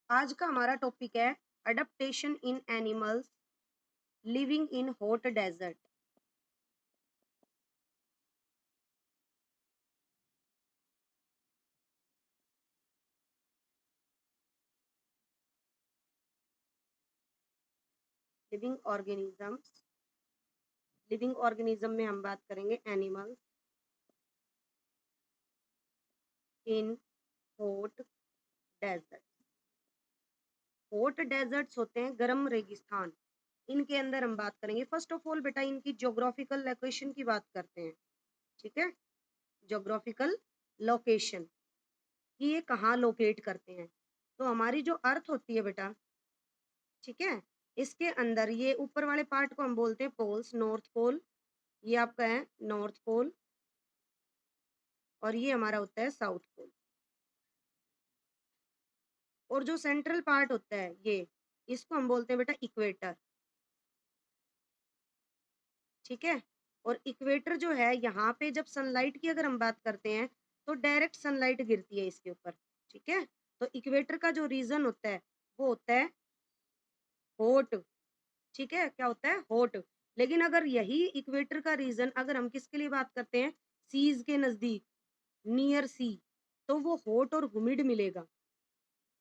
आज का हमारा टॉपिक है adaptation in animals living in hot desert. Living organism में हम बात करेंगे animals in hot desert. Hot deserts होते हैं गर्म रेगिस्तान, इनके अंदर हम बात करेंगे। फर्स्ट ऑफ ऑल बेटा इनकी ज्योग्राफिकल लोकेशन की बात करते हैं, ठीक है। ज्योग्राफिकल लोकेशन कि ये कहाँ लोकेट करते हैं। तो हमारी जो अर्थ होती है बेटा, ठीक है, इसके अंदर ये ऊपर वाले पार्ट को हम बोलते हैं पोल्स, नॉर्थ पोल, ये आपका है नॉर्थ पोल, और ये हमारा होता है साउथ पोल। और जो सेंट्रल पार्ट होता है ये, इसको हम बोलते हैं बेटा इक्वेटर, ठीक है। और इक्वेटर जो है, यहाँ पे जब सनलाइट की अगर हम बात करते हैं तो डायरेक्ट सनलाइट गिरती है इसके ऊपर, ठीक है। तो इक्वेटर का जो रीजन होता है वो होता है हॉट, ठीक है, क्या होता है हॉट। लेकिन अगर यही इक्वेटर का रीजन अगर हम किसके लिए बात करते हैं, सीज के नजदीक, नियर सी, तो वो हॉट और हुमिड मिलेगा,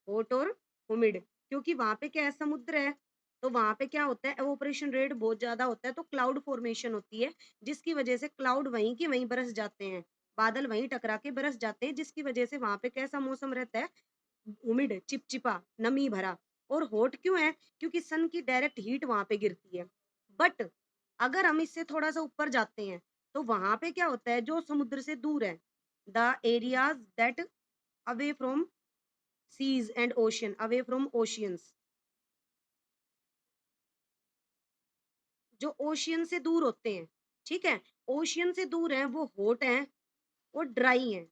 हॉट और हुमिड। क्योंकि वहां पे क्या है, समुद्र है, तो वहां पे क्या होता है, एवोपरेशन रेट बहुत ज्यादा होता है, तो क्लाउड फॉर्मेशन होती है, जिसकी वजह से क्लाउड वहीं के वहीं बरस जाते हैं, बादल वहीं टकरा के बरस जाते हैं, जिसकी वजह से वहां पे कैसा मौसम रहता है, ह्यूमिड, चिपचिपा, नमी भरा। और हॉट क्यों है, क्योंकि सन की डायरेक्ट हीट वहां पे गिरती है। बट अगर हम इससे थोड़ा सा ऊपर जाते हैं तो वहां पे क्या होता है, जो समुद्र से दूर है, the areas that away from seas and ocean, away from oceans, जो ओशियन से दूर होते हैं, ठीक है, ओशियन से दूर है, वो हॉट हैं और ड्राई हैं।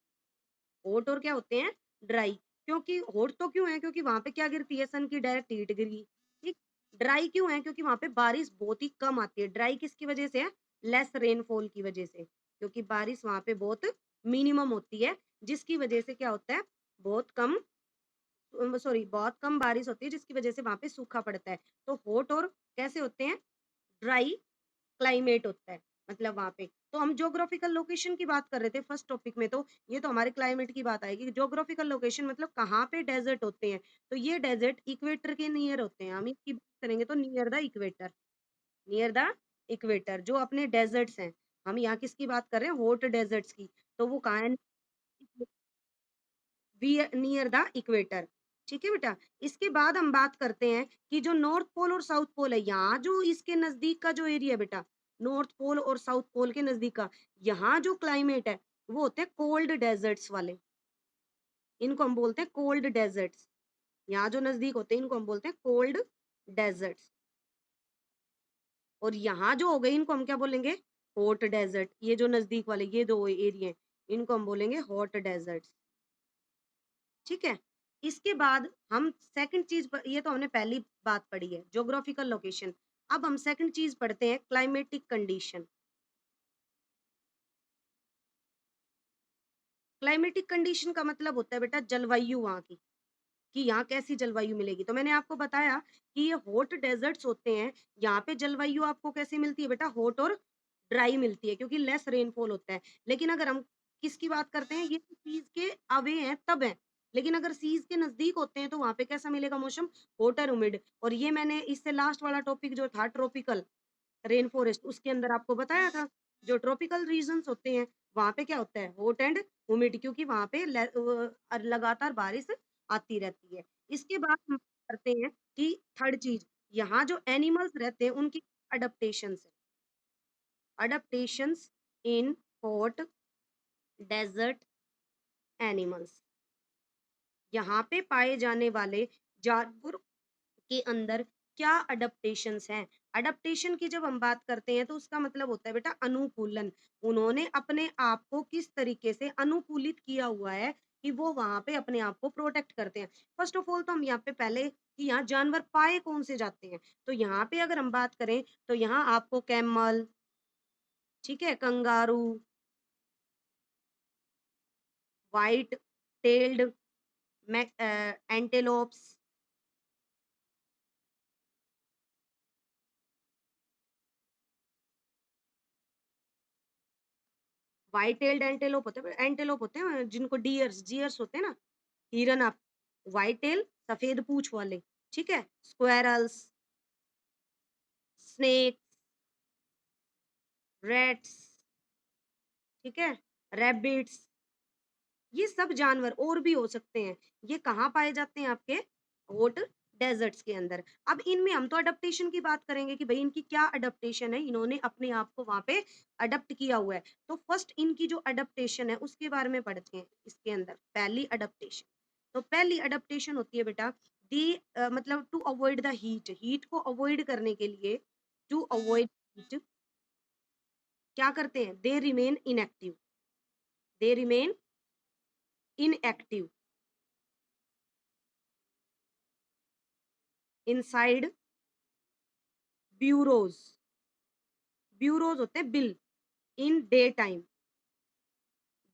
हॉट और क्या होते हैं, ड्राई। क्योंकि हॉट तो क्यों है, क्योंकि वहां पे क्या गिरती है, सन की डायरेक्ट हीट गिरी, ठीक। ड्राई क्यों है, क्योंकि वहां पे बारिश बहुत ही कम आती है। ड्राई किसकी वजह से है, लेस रेनफॉल की वजह से, क्योंकि बारिश वहां पे बहुत मिनिमम होती है, जिसकी वजह से क्या होता है, बहुत कम, सॉरी, बहुत कम बारिश होती है, जिसकी वजह से वहां पे सूखा पड़ता है। तो हॉट और कैसे होते हैं, ड्राई क्लाइमेट होता है, मतलब वहां पे। तो हम ज्योग्राफिकल लोकेशन की बात कर रहे थे फर्स्ट टॉपिक में, तो ये तो हमारे क्लाइमेट की बात आएगी। ज्योग्राफिकल लोकेशन मतलब कहाँ पे डेजर्ट होते हैं, तो ये डेजर्ट इक्वेटर के नियर होते हैं। हम इसकी बात करेंगे तो near the equator, near the equator जो अपने डेजर्ट्स हैं। हम यहाँ किसकी बात कर रहे हैं, हॉट डेजर्ट्स की, तो वो कहाँ है, नियर द इक्वेटर, ठीक है बेटा। इसके बाद हम बात करते हैं कि जो नॉर्थ पोल और साउथ पोल है, यहाँ जो इसके नजदीक का जो एरिया बेटा, नॉर्थ पोल और साउथ पोल के नजदीक का, यहाँ जो क्लाइमेट है वो होते हैं कोल्ड डेजर्ट्स वाले, इनको हम बोलते हैं कोल्ड डेजर्ट्स। यहाँ जो नजदीक होते हैं इनको हम बोलते हैं कोल्ड डेजर्ट्स। और यहाँ जो हो गए इनको हम क्या बोलेंगे, हॉट डेजर्ट। ये जो नजदीक वाले ये दो एरिया हैं, इनको हम बोलेंगे हॉट डेजर्ट्स, ठीक है। इसके बाद हम सेकंड चीज पर, ये तो हमने पहली बात पढ़ी है ज्योग्राफिकल लोकेशन। अब हम सेकंड चीज पढ़ते हैं क्लाइमेटिक कंडीशन। क्लाइमेटिक कंडीशन का मतलब होता है बेटा जलवायु वहां की, कि यहाँ कैसी जलवायु मिलेगी। तो मैंने आपको बताया कि ये हॉट डेजर्ट्स होते हैं, यहाँ पे जलवायु आपको कैसी मिलती है बेटा, हॉट और ड्राई मिलती है, क्योंकि लेस रेनफॉल होता है। लेकिन अगर हम किसकी बात करते हैं, ये सीज के अवे हैं तब है, लेकिन अगर सीज के नजदीक होते हैं तो वहां पे कैसा मिलेगा मौसम, हॉट और उमिड। और ये मैंने इससे लास्ट वाला टॉपिक जो था ट्रॉपिकल रेन फॉरेस्ट, उसके अंदर आपको बताया था, जो ट्रॉपिकल रीजन्स होते हैं वहां पे क्या होता है, हॉट एंड ह्यूमिड, क्योंकि वहां पे लगातार बारिश आती रहती है। इसके बाद हम करते हैं कि थर्ड चीज, यहाँ जो एनिमल्स रहते हैं उनकी अडप्टेशंस है, अडप्टेशंस इन हॉट डेजर्ट एनिमल्स। यहाँ पे पाए जाने वाले जानवर के अंदर क्या अडप्टेशंस हैं। अडप्टेशन की जब हम बात करते हैं तो उसका मतलब होता है बेटा अनुकूलन। उन्होंने अपने आप को किस तरीके से अनुकूलित किया हुआ है कि वो वहां पे अपने आप को प्रोटेक्ट करते हैं। फर्स्ट ऑफ ऑल तो हम यहाँ पे पहले कि यहाँ जानवर पाए कौन से जाते हैं, तो यहाँ पे अगर हम बात करें तो यहाँ आपको कैमल, ठीक है, kangaroo, white tailed antelopes, white tailed antelope होते हैं जिनको डियर्स होते हैं ना, हिरन आप, व्हाइट टेल सफेद पूंछ वाले, ठीक है? स्क्वेरल्स, स्नेक, रैट्स, ठीक है? रैबिट्स, ये सब जानवर और भी हो सकते हैं। ये कहाँ पाए जाते हैं? आपके हॉट डेजर्ट्स के अंदर। अब इनमें हम तो अडप्टेशन की बात करेंगे कि भई इनकी क्या अडप्टेशन है, इन्होंने अपने आप को वहाँ पे अडॉप्ट किया हुआ है। तो फर्स्ट इनकी जो अडप्टेशन है उसके बारे में पढ़ते हैं इसके अंदर। पहली अडप्टेशन, तो पहली अडप्टेशन होती है बेटा मतलब to avoid the heat, heat को अवॉइड करने के लिए, टू अवॉइड हीट क्या करते हैं? They remain inactive inside burrows, burrows होते हैं बिल, इन डे टाइम,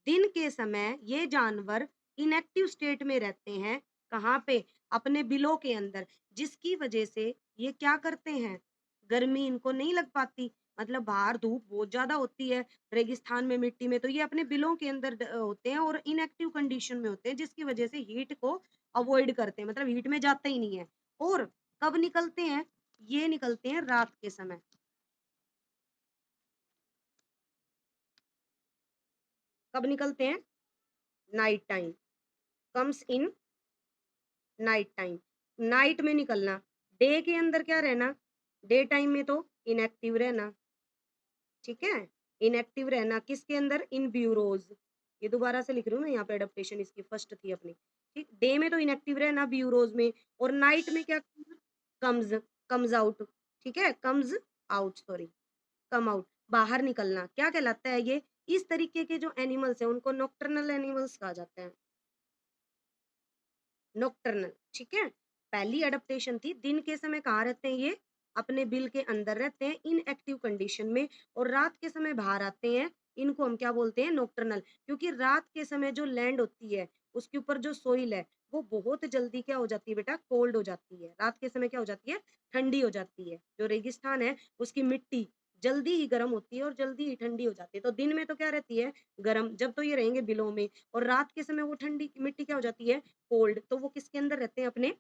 दिन के समय ये जानवर इनएक्टिव स्टेट में रहते हैं। कहाँ पे? अपने बिलों के अंदर, जिसकी वजह से ये क्या करते हैं? गर्मी इनको नहीं लग पाती, मतलब बाहर धूप बहुत ज्यादा होती है रेगिस्तान में, मिट्टी में, तो ये अपने बिलों के अंदर होते हैं और इनएक्टिव कंडीशन में होते हैं, जिसकी वजह से हीट को अवॉइड करते हैं, मतलब हीट में जाते ही नहीं है। और कब निकलते हैं? ये निकलते हैं रात के समय। कब निकलते हैं? Night time, comes in night time, night में निकलना। डे के अंदर क्या रहना? डे टाइम में तो इनएक्टिव रहना, ठीक है? इनएक्टिव रहना किसके अंदर? इन ब्यूरोज। ये दोबारा से लिख रही हूँ मैं यहाँ पे, एडेप्टेशन इसकी फर्स्ट थी अपनी, ठीक। डे में तो इनएक्टिव रहना ब्यूरोज में, और नाइट में क्या करना? कम्स, कम्स आउट, ठीक है? Comes out, sorry, come out, बाहर निकलना। क्या कहलाता है ये? इस तरीके के जो एनिमल्स हैं उनको नॉक्टर्नल एनिमल्स कहा जाता है, नॉक्टर्नल, ठीक है? पहली अडेप्टेशन थी, दिन के समय कहाँ रहते हैं ये? अपने बिल के अंदर रहते हैं इनएक्टिव कंडीशन में, और रात के समय बाहर आते हैं। इनको हम क्या बोलते हैं? नॉक्टर्नल। क्योंकि रात के समय जो लैंड होती है उसके ऊपर जो सोइल है वो बहुत जल्दी क्या हो जाती है बेटा? कोल्ड हो जाती है। रात के समय क्या हो जाती है? ठंडी हो जाती है। जो रेगिस्तान है उसकी मिट्टी जल्दी ही गर्म होती है और जल्दी ही ठंडी हो जाती है। तो दिन में तो क्या रहती है? गर्म, जब तो ये रहेंगे बिलों में, और रात के समय वो ठंडी मिट्टी क्या हो जाती है? कोल्ड। तो वो किसके अंदर रहते हैं? अपने,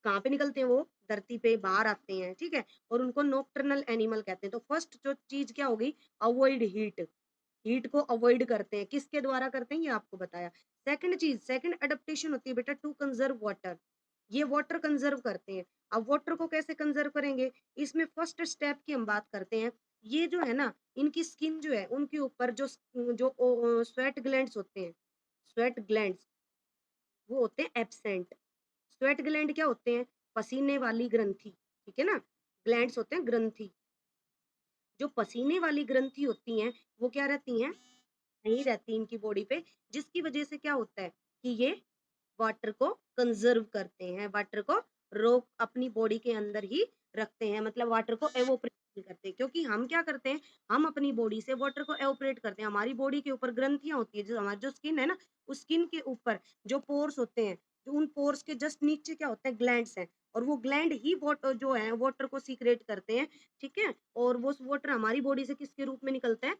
कहाँ पे निकलते हैं वो? धरती पे बाहर आते हैं, ठीक है? और उनको नॉक्टर्नल एनिमल कहते हैं। तो फर्स्ट जो चीज क्या हो गई? अवॉइड हीट, हीट को अवॉइड करते हैं। किसके द्वारा करते हैं? ये आपको बताया। सेकंड चीज, सेकंड अडेप्टेशन होती है बेटा टू कंजर्व वाटर, ये वाटर कंजर्व करते हैं। अब वाटर को कैसे कंजर्व करेंगे? इसमें फर्स्ट स्टेप की हम बात करते हैं। ये जो है ना, इनकी स्किन जो है उनके ऊपर जो जो स्वेट ग्लैंड्स होते हैं, स्वेट ग्लैंड्स, वो होते हैं एब्सेंट। स्वेट ग्लैंड क्या होते हैं? पसीने वाली ग्रंथि, ठीक है ना? ग्लैंड्स होते हैं ग्रंथि। जो पसीने वाली ग्रंथि होती हैं वो क्या रहती हैं? नहीं रहती इनकी बॉडी पे, जिसकी वजह से क्या होता है कि ये वाटर को कंजर्व करते हैं, वाटर को रोक अपनी बॉडी के अंदर ही रखते हैं, मतलब वाटर को एवोपरेट नहीं करते। क्योंकि हम क्या करते हैं? हम अपनी बॉडी से वाटर को एवोपरेट करते हैं। हमारी बॉडी के ऊपर ग्रंथियां होती है, जो हमारी जो स्किन है ना, उस स्किन के ऊपर जो पोर्स होते हैं, जो उन पोर्स के जस्ट नीचे क्या होता है? ग्लैंड्स हैं, और वो ग्लैंड ही वाटर जो है वाटर को सीक्रेट करते हैं, ठीक है? और वो वाटर हमारी बॉडी से किसके रूप में निकलता है?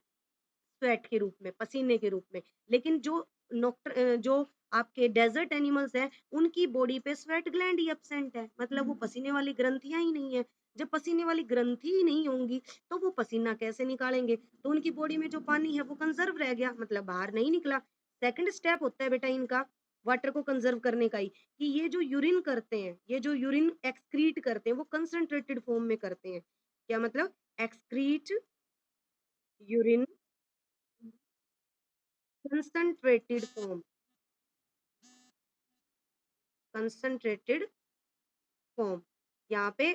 स्वेट के रूप में, पसीने के रूप में। लेकिन जो आपके डेजर्ट एनिमल्स हैं, उनकी बॉडी पे स्वेट ग्लैंड ही एब्सेंट है, मतलब वो पसीने वाली ग्रंथियाँ ही नहीं है। जब पसीने वाली ग्रंथि ही नहीं होंगी, तो वो पसीना कैसे निकालेंगे? तो उनकी बॉडी में जो पानी है वो कंज़र्व रह गया, मतलब बाहर नहीं निकला। सेकंड स्टेप होता है बेटा इनका वाटर को कंज़र्व करने का ही, कि ये जो यूरिन करते हैं, ये जो यूरिन एक्सक्रीट करते हैं, वो कंसंट्रेटेड फॉर्म में करते हैं। क्या मतलब? Excrete urine concentrated form, concentrated form. यहाँ पे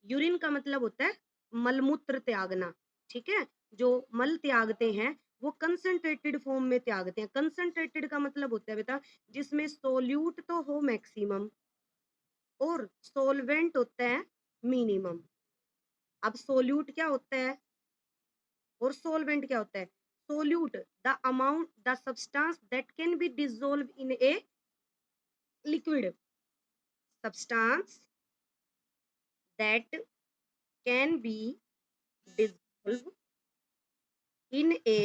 यूरिन का मतलब होता है मलमूत्र त्यागना, ठीक है? जो मल त्यागते हैं वो कंसंट्रेटेड फॉर्म में त्यागते हैं। कंसंट्रेटेड का मतलब होता है बेटा जिसमें सोल्यूट तो हो मैक्सिमम और सोलवेंट होता है मिनिमम। अब सोल्यूट क्या होता है और सोलवेंट क्या होता है? Solute, the amount, the substance that can be dissolve in a liquid, substance that can be dissolved in a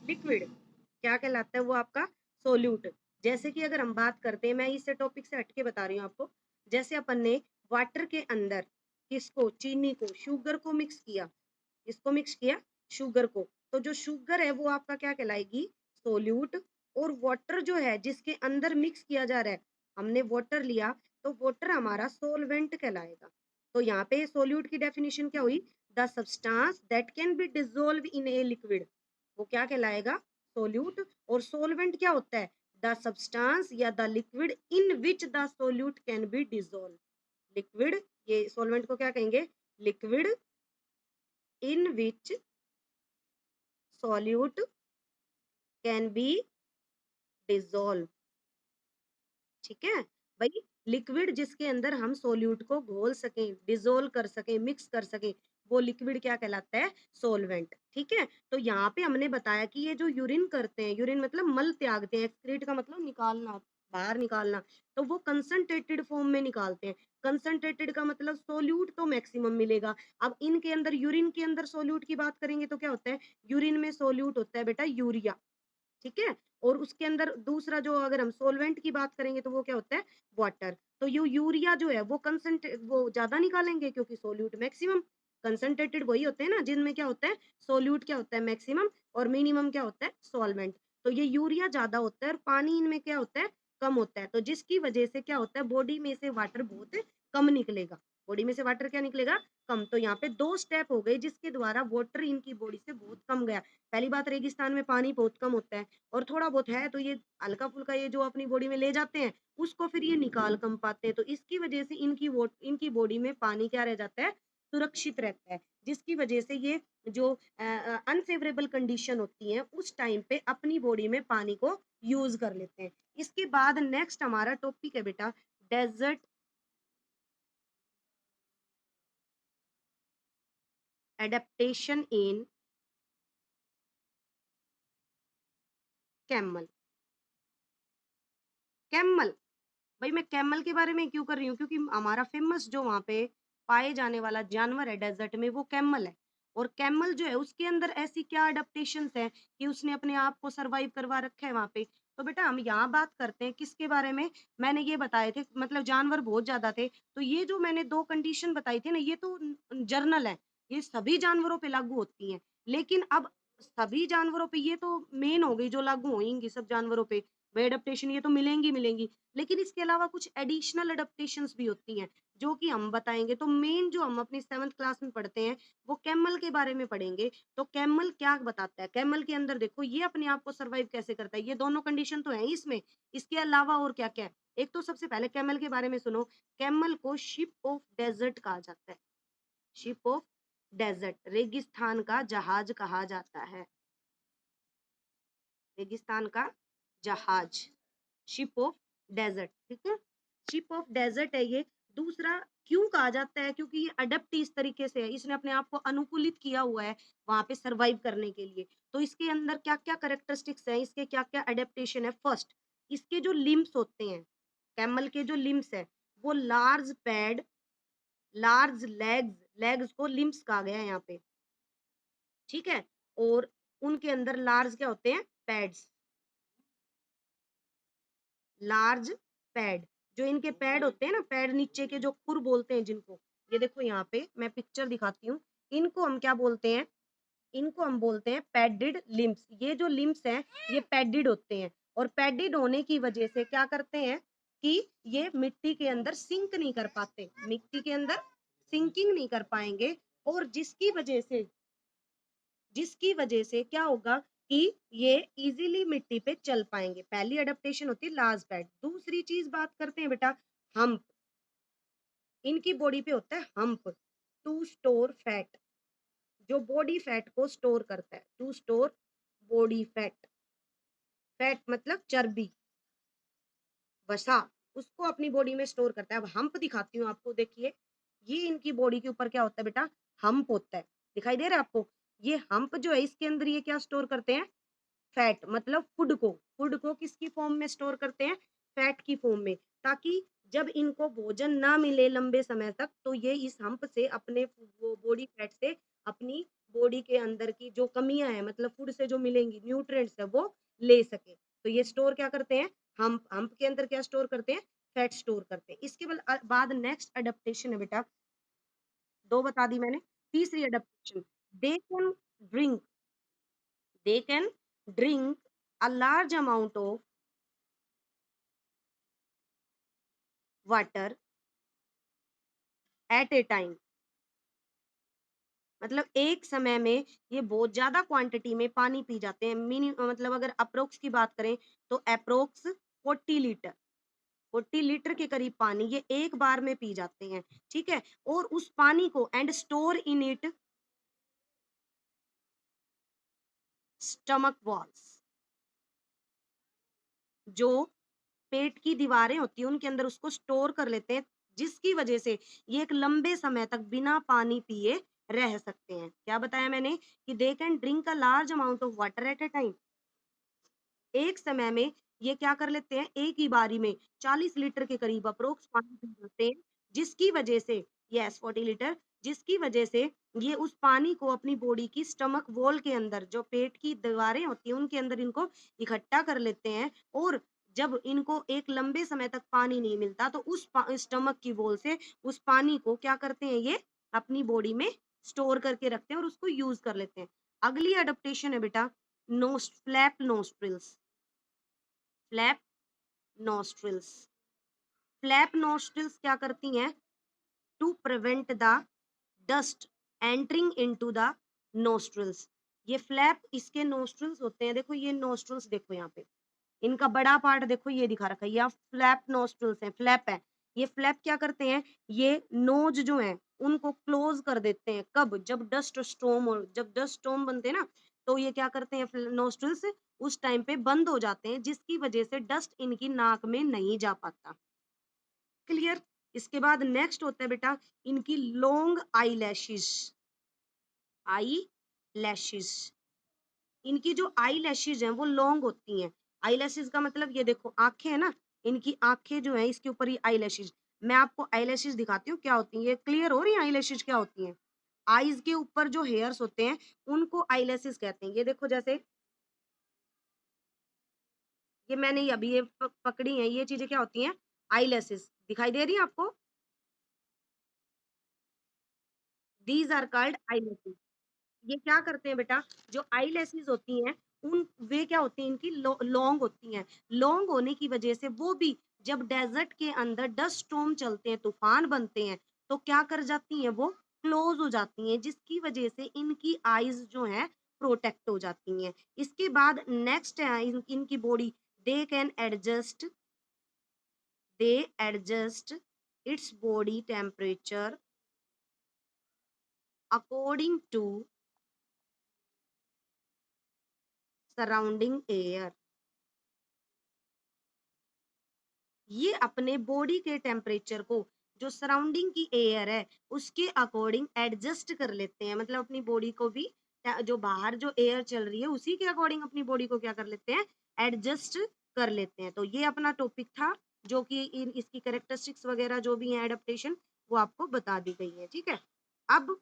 liquid क्या कहलाता है वो आपका सोल्यूट। जैसे कि अगर हम बात करते हैं, मैं इस टॉपिक से हटके बता रही हूँ आपको, जैसे अपन ने वाटर के अंदर किसको, चीनी को, शुगर को मिक्स किया, इसको मिक्स किया शुगर को, तो जो शुगर है वो आपका क्या कहलाएगी, सोल्यूट। और वाटर जो है जिसके अंदर मिक्स किया जा रहा है, हमने वाटर लिया तो वाटर हमारा सोलवेंट कहलाएगा। तो यहाँ पे सोल्यूट की डेफिनेशन क्या हुई, the substance that can be dissolve in a liquid, वो क्या कहलाएगा, सोल्यूट। और सोलवेंट क्या होता है, द सब्सटेंस या the liquid in which the solute can be dissolve. Liquid, ये सोलवेंट को क्या कहेंगे, liquid in which solute can be dissolve। ठीक है भाई, लिक्विड जिसके अंदर हम सोल्यूट को घोल सकें, डिसोल्व कर सकें, मिक्स कर सकें, वो लिक्विड क्या कहलाता है, सोलवेंट। ठीक है, तो यहाँ पे हमने बताया कि ये जो यूरिन करते हैं, यूरिन मतलब मल त्यागते हैं, एक्सक्रीट का मतलब निकालना, बाहर निकालना, तो वो कंसंट्रेटेड फॉर्म में निकालते हैं। कंसंट्रेटेड का मतलब सोल्यूट तो मैक्सिमम मिलेगा। अब इनके अंदर, यूरिन के अंदर सोल्यूट की बात करेंगे तो क्या होता है, यूरिन में सोल्यूट होता है बेटा यूरिया। ठीक है, और उसके अंदर दूसरा जो, अगर हम सोलवेंट की बात करेंगे तो वो क्या होता है, वाटर। तो ये यूरिया जो है वो कंसंट्रेट, वो ज्यादा निकालेंगे क्योंकि सोल्यूट मैक्सिमम। कंसंट्रेटेड वही होते हैं ना जिनमें क्या होता है, सोल्यूट क्या होता है मैक्सिमम, और मिनिमम क्या होता है, सॉल्वेंट। तो ये यूरिया ज्यादा होता है और पानी इनमें क्या होता है, कम होता है। तो जिसकी वजह से क्या होता है, बॉडी में से वाटर बहुत कम निकलेगा, बॉडी में से वाटर क्या निकलेगा, कम। तो यहाँ पे दो स्टेप हो गए जिसके द्वारा वाटर इनकी बॉडी से बहुत कम गया। पहली बात, रेगिस्तान में पानी बहुत कम होता है, और थोड़ा बहुत है तो ये हल्का फुल्का ये जो अपनी बॉडी में ले जाते हैं, उसको फिर ये निकाल कम पाते हैं। तो इसकी वजह से इनकी बॉडी में पानी क्या रह जाता है, सुरक्षित रहता है, जिसकी वजह से ये जो अनफेवरेबल कंडीशन होती है उस टाइम पे अपनी बॉडी में पानी को यूज कर लेते हैं। इसके बाद नेक्स्ट हमारा टॉपिक है बेटा, desert adaptation in camel. Camel, भाई मैं कैमल के बारे में क्यों कर रही हूँ, क्योंकि हमारा फेमस जो वहां पे पाए जाने वाला जानवर है डेजर्ट में, वो कैमल है। और कैमल जो है उसके अंदर ऐसी क्या अडेप्टेशंस है कि उसने अपने आप को सरवाइव करवा रखा है वहां पे। तो बेटा हम यहाँ बात करते हैं किसके बारे में, मैंने ये बताए थे, मतलब जानवर बहुत ज्यादा थे, तो ये जो मैंने दो कंडीशन बताई थी ना, ये तो जर्नल है, ये सभी जानवरों पे लागू होती हैं। लेकिन अब सभी जानवरों पे, ये तो मेन हो गई जो लागू होंगी सब जानवरों पे, वे अडेप्टेशन ये तो मिलेंगी मिलेंगी। लेकिन इसके अलावा कुछ एडिशनल अडेप्टेशंस भी होती हैं जो कि हम बताएंगे। तो मेन जो हम अपनी 7th क्लास में पढ़ते हैं वो कैमल के बारे में पढ़ेंगे। तो कैमल क्या बताता है, कैमल के अंदर देखो ये अपने आप को सर्वाइव कैसे करता है, ये दोनों कंडीशन तो है इसमें। इसके अलावा और क्या क्या है, एक तो सबसे पहले कैमल के बारे में सुनो, कैमल को शिप ऑफ डेजर्ट कहा जाता है। शिप ऑफ डेजर्ट, रेगिस्तान का जहाज कहा जाता है, रेगिस्तान का जहाज, शिप ऑफ डेजर्ट। ठीक है, शिप ऑफ डेजर्ट है ये। दूसरा क्यों कहा जाता है, क्योंकि ये अडेप्ट इस तरीके से है, इसने अपने आप को अनुकूलित किया हुआ है वहां पे सरवाइव करने के लिए। तो इसके अंदर क्या क्या करेक्टरिस्टिक्स है, इसके क्या क्या अडेप्टेशन है। फर्स्ट, इसके जो लिम्स होते हैं, कैमल के जो लिम्स है, वो large pad, large legs, legs को लिम्स कहा गया है यहाँ पे। ठीक है, और उनके अंदर लार्ज क्या होते हैं, पैड्स, लार्ज पैड। जो इनके पैड होते हैं ना, पैड नीचे के जो खुर बोलते हैं जिनको, ये देखो यहाँ पे मैं पिक्चर दिखाती हूँ, इनको हम क्या बोलते हैं, इनको हम बोलते हैं पैडिड लिम्स। ये जो लिम्स हैं ये पैडिड होते हैं, और पैडिड होने की वजह से क्या करते हैं कि ये मिट्टी के अंदर सिंक नहीं कर पाते, मिट्टी के अंदर सिंकिंग नहीं कर पाएंगे। और जिसकी वजह से क्या होगा कि ये इजीली मिट्टी पे चल पाएंगे। पहली अडेप्टेशन होती है लार्ज पैड। दूसरी चीज बात करते हैं बेटा, हम्प। इनकी बॉडी पे होता है हम्प, टू स्टोर फैट, जो बॉडी फैट को स्टोर करता है, to store body fat. Fat मतलब चर्बी, वसा, उसको अपनी बॉडी में स्टोर करता है। अब हम्प दिखाती हूँ आपको, देखिए ये इनकी बॉडी के ऊपर क्या होता है बेटा, हम्प होता है, दिखाई दे रहा है आपको। ये हम्प जो है इसके अंदर ये क्या स्टोर करते हैं, फैट, मतलब फूड को किसकी फॉर्म में स्टोर करते हैं, फैट की फॉर्म में। ताकि जब इनको भोजन ना मिले लंबे समय तक, तो ये इस हम्प से अपने वो बॉडी फैट से अपनी बॉडी के अंदर की जो कमियाँ हैं, मतलब फूड से जो मिलेंगी न्यूट्रिएंट्स है, वो ले सके। तो ये स्टोर क्या करते हैं, हम्प हम्प के अंदर क्या स्टोर करते हैं, फैट स्टोर करते हैं। इसके बाद नेक्स्ट एडाप्टेशन है बेटा, 2 बता दी मैंने। तीसरी adaptation, they can drink they can drink a large amount of water at A time. मतलब एक समय में ये बहुत ज़्यादा क्वांटिटी में पानी पी जाते हैं। मतलब अगर अप्रोक्स की बात करें तो अप्रोक्स 40 लीटर 40 लीटर के करीब पानी ये एक बार में पी जाते हैं, ठीक है? और उस पानी को and store in it stomach walls, जो पेट की दीवारें होती हैं उनके अंदर उसको स्टोर कर लेते हैं, जिसकी वजह से ये एक लंबे समय तक बिना पानी पिए रह सकते हैं। क्या बताया मैंने कि they can drink a large amount of water at a time. एक समय में ये क्या कर लेते हैं, एक ही बारी में 40 लीटर के करीब अप्रोक्स पानी पी जाते हैं, जिसकी वजह से, यस 40 लीटर, जिसकी वजह से ये उस पानी को अपनी बॉडी की स्टमक वॉल के अंदर, जो पेट की दीवारें होती हैं उनके अंदर इनको इकट्ठा कर लेते हैं। और जब इनको एक लंबे समय तक पानी नहीं मिलता तो उस स्टमक की वॉल से उस पानी को क्या करते हैं, ये अपनी बॉडी में स्टोर करके रखते हैं और उसको यूज कर लेते हैं। अगली अडेप्टेशन है बेटा, flap nostrils. Flap nostrils. Flap nostrils क्या करती हैं, to prevent the dust entering into the nostrils. ये फ्लैप इसके नॉस्ट्रिल्स होते हैं, देखो ये नॉस्ट्रिल्स देखो यहाँ पे, इनका बड़ा पार्ट देखो ये दिखा रखा है, ये फ्लैप नॉस्ट्रिल्स है, फ्लैप है। ये फ्लैप क्या करते हैं, ये नोज जो है उनको क्लोज कर देते हैं। कब, जब डस्ट स्टॉर्म, और जब डस्ट स्टॉर्म बनते हैं ना, तो ये क्या करते हैं, नॉस्ट्रिल्स उस टाइम पे बंद हो जाते हैं, जिसकी वजह से डस्ट इनकी नाक में नहीं जा पाता। क्लियर? इसके बाद नेक्स्ट होता है बेटा इनकी long eye lashes. Eye lashes, इनकी जो आई लैशेज हैं वो लॉन्ग होती हैं। आई लैशेज का मतलब ये देखो आंखें है ना, इनकी आंखें जो है इसके ऊपर ये आई लैशेज, मैं आपको आई लैशेज दिखाती हूँ क्या होती है, ये क्लियर हो रही है आई लैशेज क्या होती है। आईज के ऊपर जो हेयर्स होते हैं उनको आई लैशेज कहते हैं। ये देखो जैसे ये मैंने ये अभी ये पकड़ी है, ये चीजें क्या होती हैं, आई लैशेज दिखाई दे रही है आपको, these are called eyelashes. ये क्या करते हैं बेटा, जो आई लैशेज़ होती हैं, उन वे क्या होती हैं, इनकी लॉन्ग होती हैं। लॉन्ग होने की वजह से वो भी जब डेज़र्ट के अंदर डस्ट स्टॉर्म चलते हैं, तूफ़ान बनते हैं, तो क्या कर जाती हैं वो, क्लोज़ हो जाती हैं, जिसकी वजह से इनकी आइज़ जो हैं प्रोटेक्ट हो जाती हैं। इसके बाद नेक्स्ट है इनकी body, they can adjust they adjust its body temperature according to surrounding air. ये अपने बॉडी के टेम्परेचर को जो सराउंडिंग की एयर है उसके अकॉर्डिंग एडजस्ट कर लेते हैं, मतलब अपनी बॉडी को भी जो बाहर जो एयर चल रही है उसी के अकॉर्डिंग अपनी बॉडी को क्या कर लेते हैं, एडजस्ट कर लेते हैं। तो ये अपना टॉपिक था, जो कि इसकी कैरेक्टरिस्टिक्स वगैरह जो भी है एडेप्टेशन, वो आपको बता दी गई है, ठीक है। अब